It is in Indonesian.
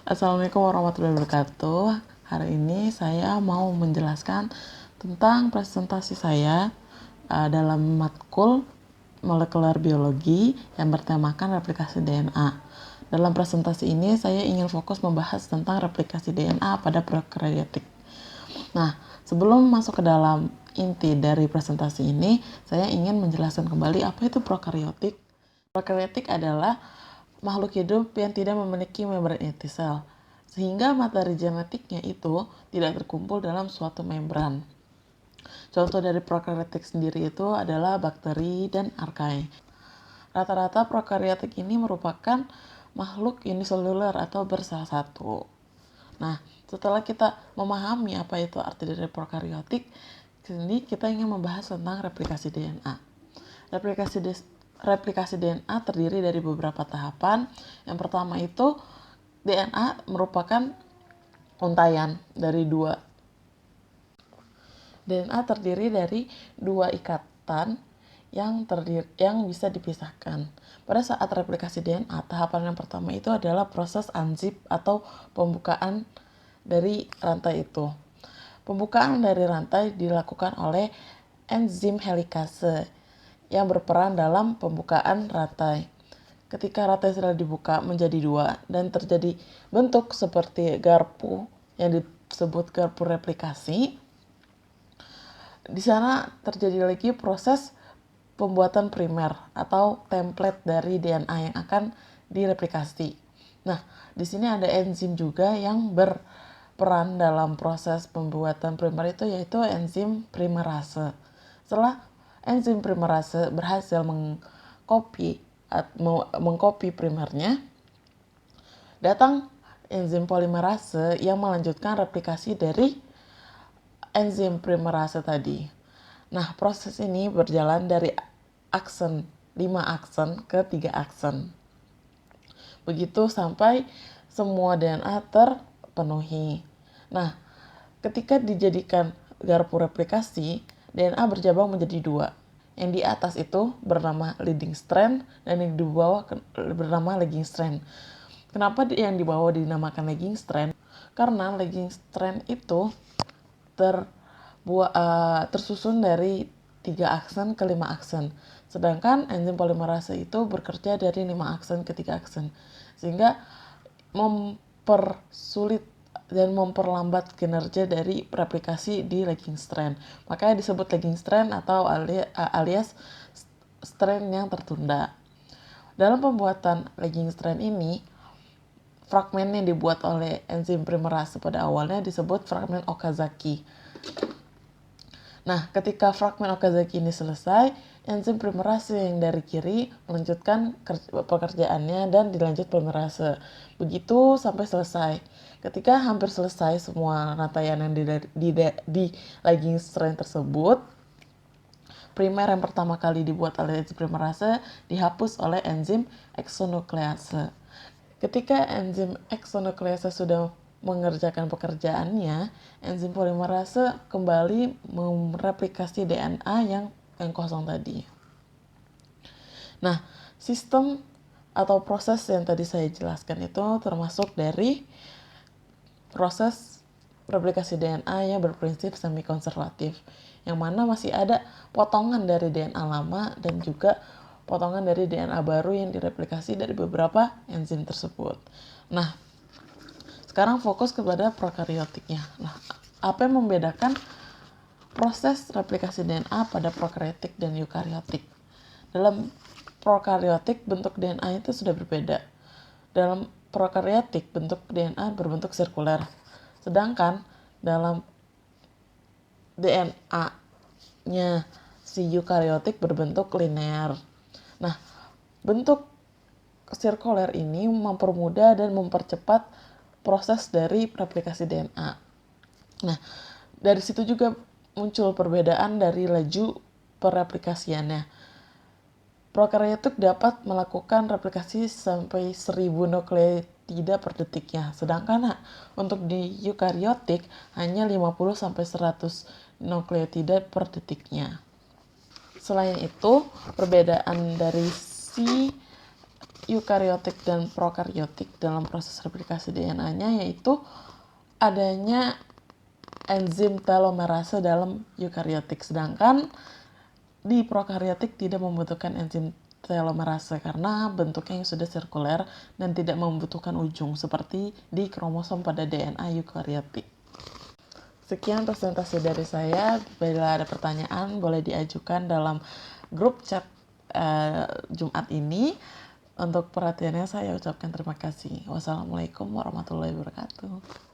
Assalamualaikum warahmatullahi wabarakatuh. Hari ini saya mau menjelaskan tentang presentasi saya dalam matkul molekuler biologi yang bertemakan replikasi DNA. Dalam presentasi ini saya ingin fokus membahas tentang replikasi DNA pada prokaryotik. Nah, sebelum masuk ke dalam inti dari presentasi ini, saya ingin menjelaskan kembali apa itu prokaryotik. Prokaryotik adalah makhluk hidup yang tidak memiliki membran inti sel, sehingga materi genetiknya itu tidak terkumpul dalam suatu membran. Contoh dari prokaryotik sendiri itu adalah bakteri dan archaea. Rata-rata prokaryotik ini merupakan makhluk uniseluler atau bersel satu. Nah, setelah kita memahami apa itu arti dari prokaryotik, kini kita ingin membahas tentang replikasi DNA. Replikasi DNA terdiri dari beberapa tahapan. Yang pertama itu DNA merupakan untaian dari dua. DNA terdiri dari dua ikatan yang bisa dipisahkan. Pada saat replikasi DNA, tahapan yang pertama itu adalah proses unzip atau pembukaan dari rantai itu. Pembukaan dari rantai dilakukan oleh enzim helikase yang berperan dalam pembukaan rantai. Ketika rantai sudah dibuka menjadi dua dan terjadi bentuk seperti garpu yang disebut garpu replikasi, di sana terjadi lagi proses pembuatan primer atau template dari DNA yang akan direplikasi. Nah, di sini ada enzim juga yang berperan dalam proses pembuatan primer itu, yaitu enzim primerase. Setelah enzim primerase berhasil mengkopi primernya, datang enzim polimerase yang melanjutkan replikasi dari enzim primerase tadi. Nah, proses ini berjalan dari aksen 5 aksen ke 3 aksen. Begitu sampai semua DNA terpenuhi. Nah, ketika dijadikan garpu replikasi, DNA bercabang menjadi dua. Yang di atas itu bernama leading strand dan yang di bawah bernama lagging strand. Kenapa yang di bawah dinamakan lagging strand? Karena lagging strand itu tersusun dari 3 aksen ke 5 aksen. Sedangkan enzim polimerase itu bekerja dari 5 aksen ke 3 aksen. Sehingga mempersulit dan memperlambat kinerja dari replikasi di lagging strand. Makanya disebut lagging strand atau alias strand yang tertunda. Dalam pembuatan lagging strand ini, fragmen yang dibuat oleh enzim primerase pada awalnya disebut fragmen Okazaki. Nah, ketika fragmen Okazaki ini selesai, enzim primerase yang dari kiri melanjutkan pekerjaannya dan dilanjut polimerase. Begitu sampai selesai. Ketika hampir selesai semua rantaian yang di lagging strand tersebut, primer yang pertama kali dibuat oleh enzim primerase dihapus oleh enzim eksonuclease. Ketika enzim eksonuclease sudah mengerjakan pekerjaannya, enzim polimerase kembali mereplikasi DNA yang kosong tadi. Nah, sistem atau proses yang tadi saya jelaskan itu termasuk dari proses replikasi DNA yang berprinsip semi konservatif, yang mana masih ada potongan dari DNA lama dan juga potongan dari DNA baru yang direplikasi dari beberapa enzim tersebut. Nah, sekarang fokus kepada prokaryotiknya. Nah, apa yang membedakan proses replikasi DNA pada prokaryotik dan eukaryotik? Dalam prokaryotik, bentuk DNA itu sudah berbeda. Dalam prokaryotik, bentuk DNA berbentuk sirkuler. Sedangkan dalam DNA-nya si eukaryotik berbentuk linear. Nah, bentuk sirkuler ini mempermudah dan mempercepat proses dari replikasi DNA. Nah, dari situ juga muncul perbedaan dari laju pereplikasiannya. Prokaryotik dapat melakukan replikasi sampai 1000 nukleotida per detiknya, sedangkan untuk di eukaryotik hanya 50-100 nukleotida per detiknya. Selain itu, perbedaan dari si eukariotik dan prokariotik dalam proses replikasi DNA-nya, yaitu adanya enzim telomerase dalam eukariotik, sedangkan di prokariotik tidak membutuhkan enzim telomerase karena bentuknya yang sudah sirkuler dan tidak membutuhkan ujung seperti di kromosom pada DNA eukariotik. Sekian presentasi dari saya. Bila ada pertanyaan boleh diajukan dalam grup chat Jumat ini. Untuk perhatiannya saya ucapkan terima kasih. Wassalamualaikum warahmatullahi wabarakatuh.